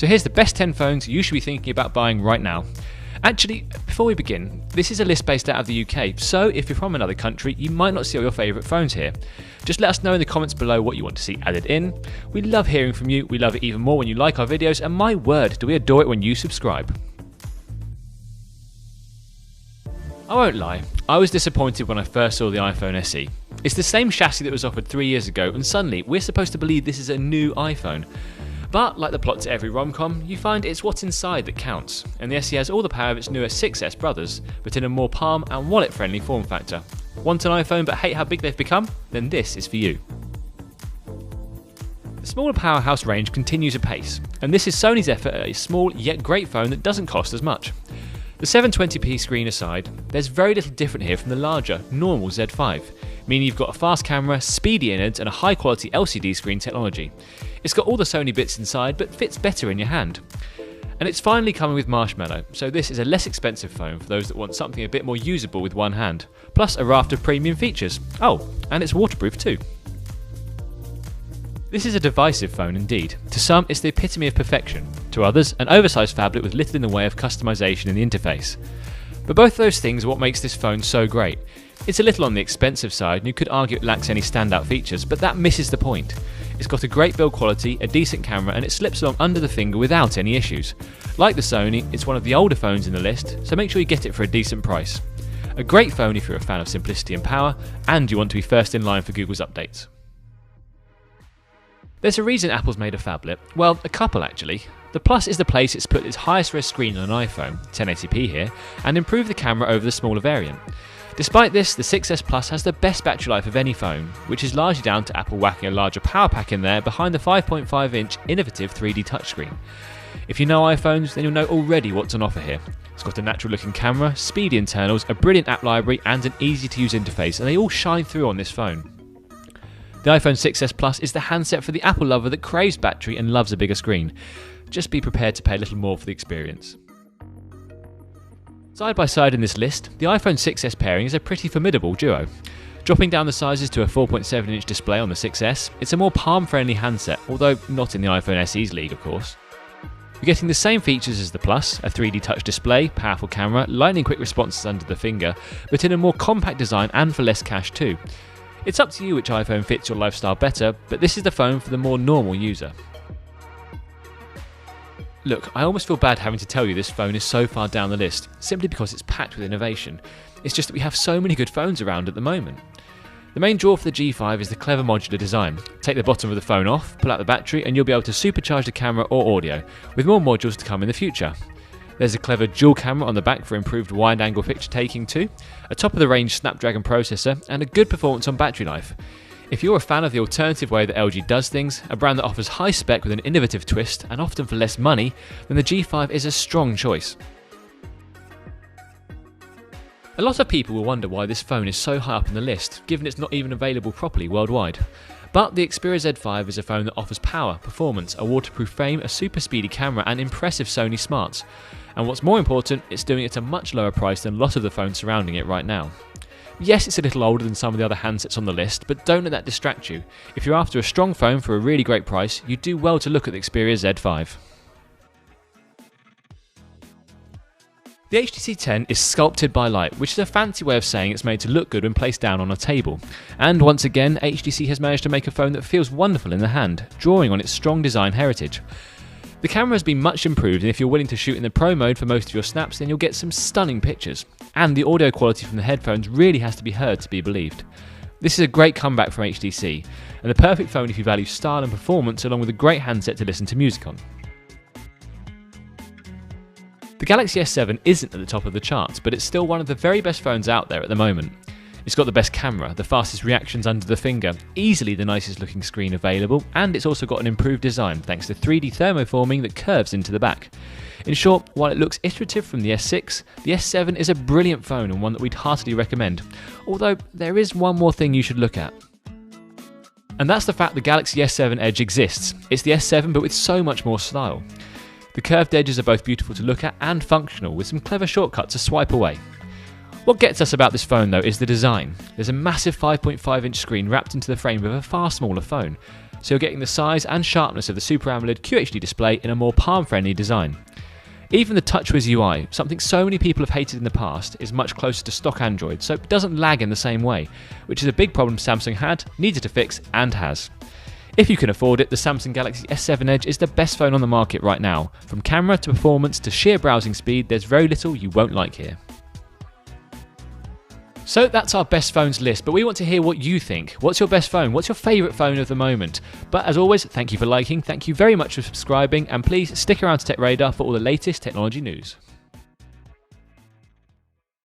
So here's the best 10 phones you should be thinking about buying right now. Actually, before we begin, this is a list based out of the UK, so if you're from another country, you might not see all your favourite phones here. Just let us know in the comments below what you want to see added in. We love hearing from you, we love it even more when you like our videos, and my word, do we adore it when you subscribe. I won't lie, I was disappointed when I first saw the iPhone SE. It's the same chassis that was offered 3 years ago, and suddenly we're supposed to believe this is a new iPhone. But like the plot to every rom-com, you find it's what's inside that counts, and the SE has all the power of its newer 6S brothers, but in a more palm and wallet-friendly form factor. Want an iPhone but hate how big they've become? Then this is for you. The smaller powerhouse range continues apace, and this is Sony's effort at a small yet great phone that doesn't cost as much. The 720p screen aside, there's very little different here from the larger, normal Z5, meaning you've got a fast camera, speedy innards and a high quality LCD screen technology. It's got all the Sony bits inside but fits better in your hand. And it's finally coming with Marshmallow, so this is a less expensive phone for those that want something a bit more usable with one hand, plus a raft of premium features. Oh, and it's waterproof too. This is a divisive phone indeed. To some, it's the epitome of perfection. To others, an oversized phablet with little in the way of customization in the interface. But both those things are what makes this phone so great. It's a little on the expensive side, and you could argue it lacks any standout features, but that misses the point. It's got a great build quality, a decent camera, and it slips along under the finger without any issues. Like the Sony, it's one of the older phones in the list, so make sure you get it for a decent price. A great phone if you're a fan of simplicity and power, and you want to be first in line for Google's updates. There's a reason Apple's made a phablet. Well, a couple actually. The Plus is the place it's put its highest res screen on an iPhone, 1080p here, and improved the camera over the smaller variant. Despite this, the 6S Plus has the best battery life of any phone, which is largely down to Apple whacking a larger power pack in there behind the 5.5-inch innovative 3D touchscreen. If you know iPhones, then you'll know already what's on offer here. It's got a natural looking camera, speedy internals, a brilliant app library and an easy to use interface, and they all shine through on this phone. The iPhone 6S Plus is the handset for the Apple lover that craves battery and loves a bigger screen. Just be prepared to pay a little more for the experience. Side by side in this list, the iPhone 6S pairing is a pretty formidable duo. Dropping down the sizes to a 4.7-inch display on the 6S, it's a more palm-friendly handset, although not in the iPhone SE's league of course. You're getting the same features as the Plus, a 3D touch display, powerful camera, lightning quick responses under the finger, but in a more compact design and for less cash too. It's up to you which iPhone fits your lifestyle better, but this is the phone for the more normal user. Look, I almost feel bad having to tell you this phone is so far down the list, simply because it's packed with innovation. It's just that we have so many good phones around at the moment. The main draw for the G5 is the clever modular design. Take the bottom of the phone off, pull out the battery, and you'll be able to supercharge the camera or audio, with more modules to come in the future. There's a clever dual camera on the back for improved wide-angle picture taking too, a top-of-the-range Snapdragon processor, and a good performance on battery life. If you're a fan of the alternative way that LG does things, a brand that offers high spec with an innovative twist, and often for less money, then the G5 is a strong choice. A lot of people will wonder why this phone is so high up on the list, given it's not even available properly worldwide. But the Xperia Z5 is a phone that offers power, performance, a waterproof frame, a super speedy camera and impressive Sony smarts. And what's more important, it's doing it at a much lower price than a lot of the phones surrounding it right now. Yes, it's a little older than some of the other handsets on the list, but don't let that distract you. If you're after a strong phone for a really great price, you do well to look at the Xperia Z5. The HTC 10 is sculpted by light, which is a fancy way of saying it's made to look good when placed down on a table. And once again, HTC has managed to make a phone that feels wonderful in the hand, drawing on its strong design heritage. The camera has been much improved, and if you're willing to shoot in the Pro mode for most of your snaps, then you'll get some stunning pictures. And the audio quality from the headphones really has to be heard to be believed. This is a great comeback from HTC, and the perfect phone if you value style and performance along with a great handset to listen to music on. The Galaxy S7 isn't at the top of the charts, but it's still one of the very best phones out there at the moment. It's got the best camera, the fastest reactions under the finger, easily the nicest looking screen available, and it's also got an improved design thanks to 3D thermoforming that curves into the back. In short, while it looks iterative from the S6, the S7 is a brilliant phone and one that we'd heartily recommend, although there is one more thing you should look at. And that's the fact the Galaxy S7 Edge exists. It's the S7 but with so much more style. The curved edges are both beautiful to look at and functional, with some clever shortcuts to swipe away. What gets us about this phone though is the design. There's a massive 5.5-inch screen wrapped into the frame of a far smaller phone. so you're getting the size and sharpness of the Super AMOLED QHD display in a more palm-friendly design. Even the TouchWiz UI, something so many people have hated in the past, is much closer to stock Android, so it doesn't lag in the same way, which is a big problem Samsung had, needed to fix, and has. If you can afford it, the Samsung Galaxy S7 Edge is the best phone on the market right now. From camera to performance to sheer browsing speed, there's very little you won't like here. So that's our best phones list, but we want to hear what you think. What's your best phone? What's your favourite phone of the moment? But as always, thank you for liking, thank you very much for subscribing, and please stick around to TechRadar for all the latest technology news.